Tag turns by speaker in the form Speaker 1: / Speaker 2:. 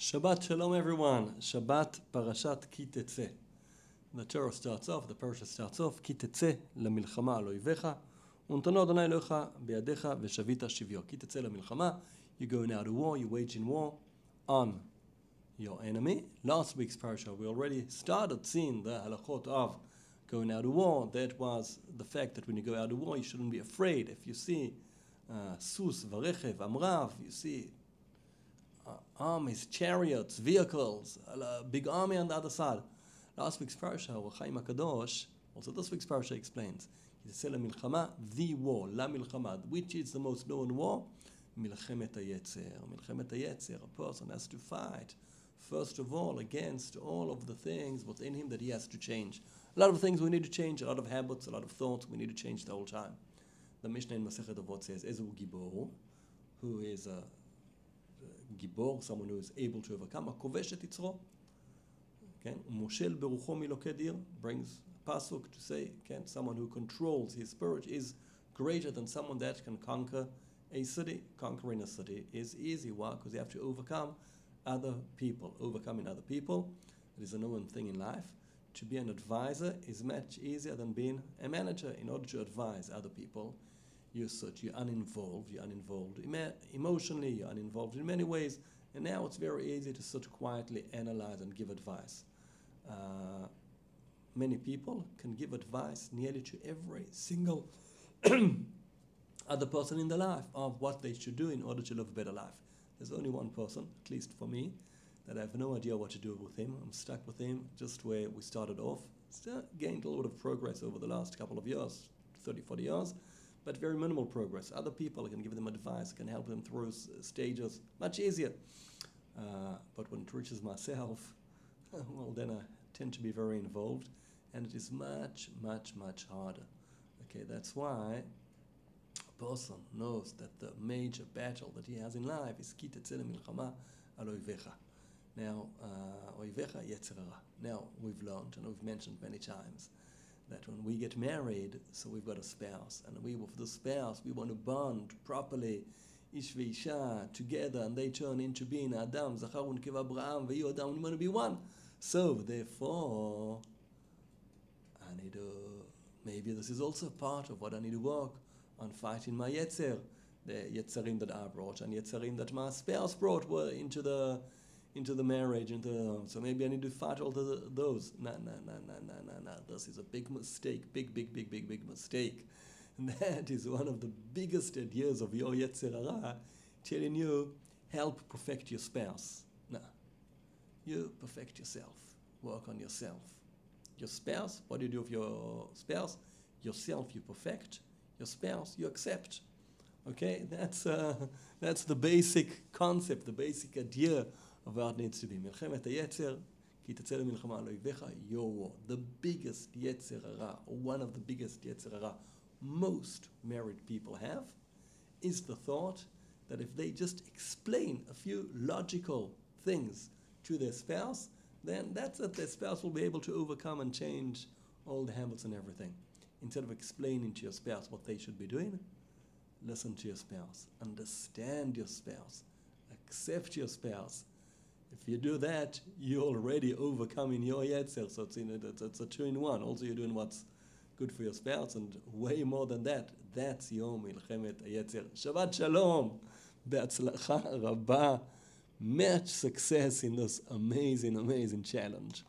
Speaker 1: Shabbat Shalom, everyone. Shabbat Parashat Ki Tetzeh. The Torah starts off, the Parshat starts off, Ki Tetzeh למלחמה על אויביך, ונתנו אדוני אלוהיך בידיך ושבית שביו. Ki Tetzeh למלחמה, you're going out to war, you're waging war on your enemy. Last week's Parshat, we already started seeing the halachot of going out to war. That was the fact that when you go out to war, you shouldn't be afraid. If you see sus varechev amrav, you see armies, chariots, vehicles, a big army on the other side. Last week's Parsha, Chaim HaKadosh, also this week's Parsha explains, the war, la milchama, which is the most known war? Milchemet HaYetzer. Milchemet HaYetzer, a person has to fight, first of all, against all of the things within him that he has to change. A lot of things we need to change, a lot of habits, a lot of thoughts we need to change the whole time. The Mishnah in Masechet Avot says, Ezu Gibor, who is a Gibor, someone who is able to overcome, HaKovesh et Yitzro. Okay? Moshel berucho miloked ir, brings a pasuk to say, someone who controls his spirit is greater than someone that can conquer a city. Conquering a city is easy. Why? Because you have to overcome other people. Overcoming other people, it is a known thing in life. To be an advisor is much easier than being a manager. In order to advise other people, you're uninvolved emotionally, you're uninvolved in many ways, and now it's very easy to sit quietly, analyze, and give advice. Many people can give advice nearly to every single other person in their life of what they should do in order to live a better life. There's only one person, at least for me, that I have no idea what to do with him. I'm stuck with him just where we started off. Still gained a lot of progress over the last couple of years, 30, 40 years, but very minimal progress. Other people, I can give them advice, can help them through stages, much easier. But when it reaches myself, well, then I tend to be very involved, and it is much, much, much harder. Okay, that's why a person knows that the major battle that he has in life is Ki Tetzeh למלחמה על אויביך. Now, אויביך יצר הרע. Now, we've learned, and we've mentioned many times, that when we get married, so we've got a spouse, and we with the spouse, we want to bond properly, ish veisha, together, and they turn into being Adam, Zachar u'Nekeva Abraham, ve'yu Adam, we want to be one. So, therefore, I need to, maybe this is also part of what I need to work on, fighting my Yetzer, the Yetzerim that I brought, and Yetzerim that my spouse brought were into the marriage, so maybe I need to fight all those. No. This is a big mistake, big mistake. And that is one of the biggest ideas of your Yetzer Hara, telling you, help perfect your spouse. No. You perfect yourself. Work on yourself. Your spouse, what do you do with your spouse? Yourself you perfect. Your spouse you accept. Okay? That's the basic concept, the basic idea of what it needs to be. Milchemet HaYetzer, Ki Tetzeh למלחמה על אויביך, your war. The biggest Yetzer Hara, or one of the biggest Yetzer Hara most married people have, is the thought that if they just explain a few logical things to their spouse, then that's it. Their spouse will be able to overcome and change all the habits and everything. Instead of explaining to your spouse what they should be doing, listen to your spouse. Understand your spouse. Accept your spouse. If you do that, you're already overcoming your Yetzer. So it's a two-in-one. Also, you're doing what's good for your spouse, and way more than that. That's your מלחמת היצר. Shabbat Shalom. בהצלחה רבה. Much success in this amazing challenge.